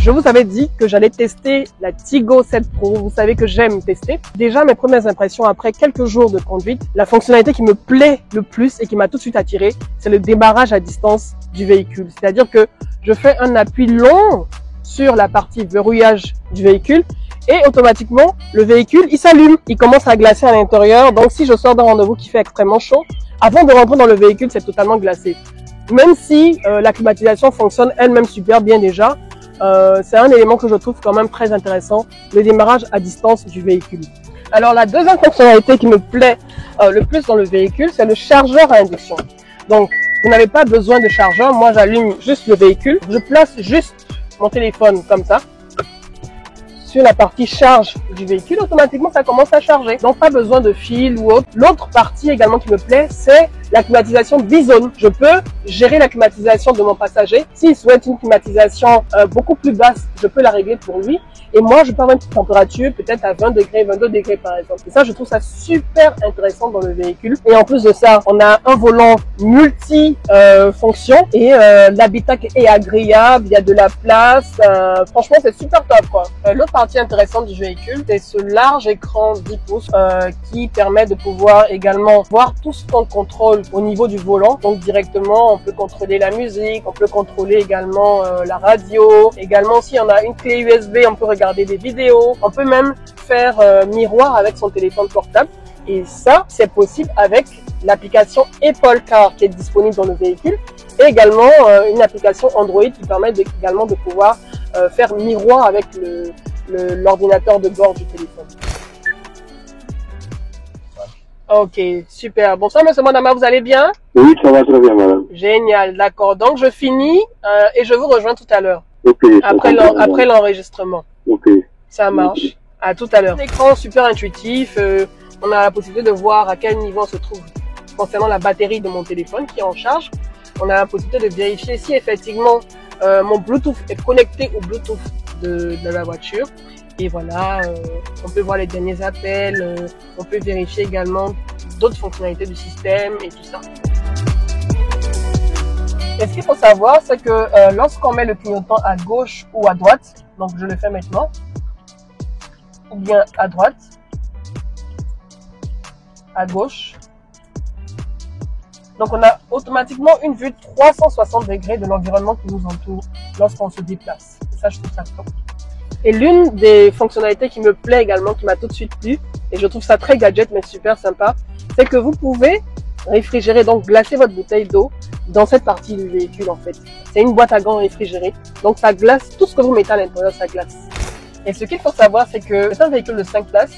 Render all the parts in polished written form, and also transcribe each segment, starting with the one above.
Je vous avais dit que j'allais tester la Tigo 7 Pro. Vous savez que j'aime tester. Déjà, mes premières impressions après quelques jours de conduite, la fonctionnalité qui me plaît le plus et qui m'a tout de suite attiré, c'est le démarrage à distance du véhicule. C'est-à-dire que je fais un appui long sur la partie verrouillage du véhicule et automatiquement, le véhicule, il s'allume. Il commence à glacer à l'intérieur. Donc, si je sors d'un rendez-vous qui fait extrêmement chaud, avant de rentrer dans le véhicule, c'est totalement glacé. Même si la climatisation fonctionne elle-même super bien déjà, c'est un élément que je trouve quand même très intéressant, le démarrage à distance du véhicule. Alors, la deuxième fonctionnalité qui me plaît le plus dans le véhicule, c'est le chargeur à induction. Donc, vous n'avez pas besoin de chargeur. Moi, j'allume juste le véhicule. Je place juste mon téléphone comme ça sur la partie charge du véhicule, automatiquement ça commence à charger. Donc pas besoin de fil ou autre. L'autre partie également qui me plaît, c'est la climatisation bizone. Je peux gérer la climatisation de mon passager. S'il souhaite une climatisation beaucoup plus basse, je peux la régler pour lui. Et moi, je peux avoir une température peut-être à 20 degrés, 22 degrés par exemple. Et ça, je trouve ça super intéressant dans le véhicule. Et en plus de ça, on a un volant multi-fonction et l'habitacle est agréable, il y a de la place. Franchement, c'est super top, quoi. L'autre partie intéressante du véhicule, c'est ce large écran 10 pouces qui permet de pouvoir également voir tout ce qu'on contrôle au niveau du volant. Donc directement, on peut contrôler la musique, on peut contrôler également la radio. Également, si on a une clé USB, on peut regarder des vidéos. On peut même faire miroir avec son téléphone portable. Et ça, c'est possible avec l'application Apple Car qui est disponible dans le véhicule. Et également une application Android qui permet également de pouvoir faire miroir avec l'ordinateur de bord du téléphone. Ok, super. Bonsoir, monsieur Mandama, vous allez bien? Oui, ça va très bien, madame. Génial, d'accord. Donc, je finis et je vous rejoins tout à l'heure. Ok. Après l'enregistrement. Ok. Ça marche. Okay. À tout à l'heure. L'écran super intuitif. On a la possibilité de voir à quel niveau on se trouve concernant la batterie de mon téléphone qui est en charge. On a la possibilité de vérifier si effectivement mon Bluetooth est connecté au Bluetooth de la voiture. Et voilà, on peut voir les derniers appels, on peut vérifier également d'autres fonctionnalités du système et tout ça. Et ce qu'il faut savoir, c'est que lorsqu'on met le clignotant à gauche ou à droite, donc je le fais maintenant, ou bien à droite, à gauche, donc on a automatiquement une vue 360 degrés de l'environnement qui nous entoure lorsqu'on se déplace. Et ça, je trouve ça top. Et l'une des fonctionnalités qui me plaît également, qui m'a tout de suite plu, et je trouve ça très gadget mais super sympa, c'est que vous pouvez réfrigérer, donc glacer votre bouteille d'eau dans cette partie du véhicule en fait. C'est une boîte à gants réfrigérée, donc ça glace, tout ce que vous mettez à l'intérieur, ça glace. Et ce qu'il faut savoir, c'est que c'est un véhicule de 5 places,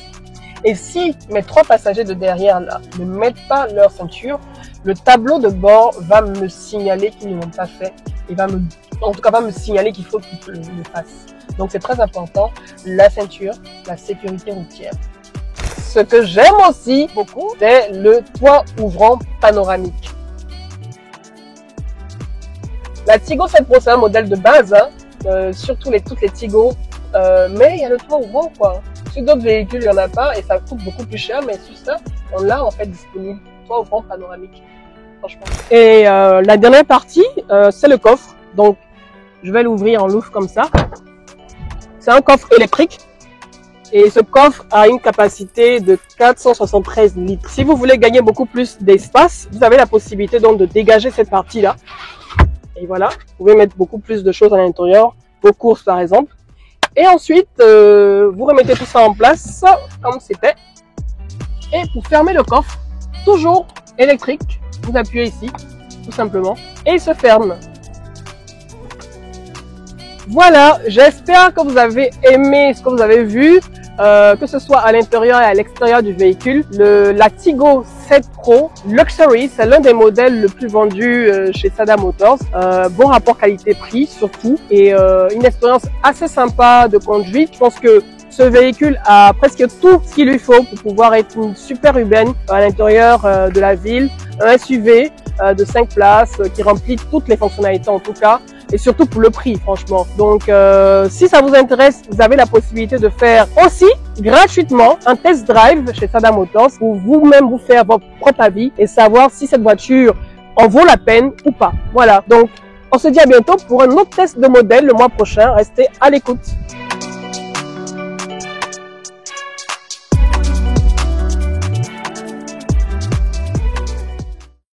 et si mes 3 passagers de derrière là ne mettent pas leur ceinture, le tableau de bord va me signaler qu'ils ne l'ont pas fait, et va me signaler qu'il faut qu'ils le fassent. Donc c'est très important, la ceinture, la sécurité routière. Ce que j'aime aussi beaucoup, c'est le toit ouvrant panoramique. La Tigo 7 Pro, c'est un modèle de base, hein, surtout toutes les Tigo, mais il y a le toit ouvrant, quoi. Sur d'autres véhicules, il n'y en a pas et ça coûte beaucoup plus cher, mais sur ça, on l'a en fait disponible. Toit ouvrant panoramique, franchement. Et la dernière partie, c'est le coffre. Donc, je vais l'ouvrir en louvre comme ça. C'est un coffre électrique et ce coffre a une capacité de 473 litres. Si vous voulez gagner beaucoup plus d'espace, vous avez la possibilité donc de dégager cette partie-là. Et voilà, vous pouvez mettre beaucoup plus de choses à l'intérieur, vos courses par exemple. Et ensuite, vous remettez tout ça en place comme c'était. Et pour fermer le coffre, toujours électrique, vous appuyez ici, tout simplement, et il se ferme. Voilà, j'espère que vous avez aimé ce que vous avez vu, que ce soit à l'intérieur et à l'extérieur du véhicule. La Tigo 7 Pro Luxury, c'est l'un des modèles le plus vendus chez Sada Motors. Bon rapport qualité-prix surtout et une expérience assez sympa de conduite. Je pense que ce véhicule a presque tout ce qu'il lui faut pour pouvoir être une super urbaine à l'intérieur de la ville. Un SUV de 5 places qui remplit toutes les fonctionnalités en tout cas. Et surtout pour le prix, franchement. Donc, si ça vous intéresse, vous avez la possibilité de faire aussi gratuitement un test drive chez Sada Motors pour vous-même vous faire votre propre avis et savoir si cette voiture en vaut la peine ou pas. Voilà. Donc, On se dit à bientôt pour un autre test de modèle le mois prochain. Restez à l'écoute.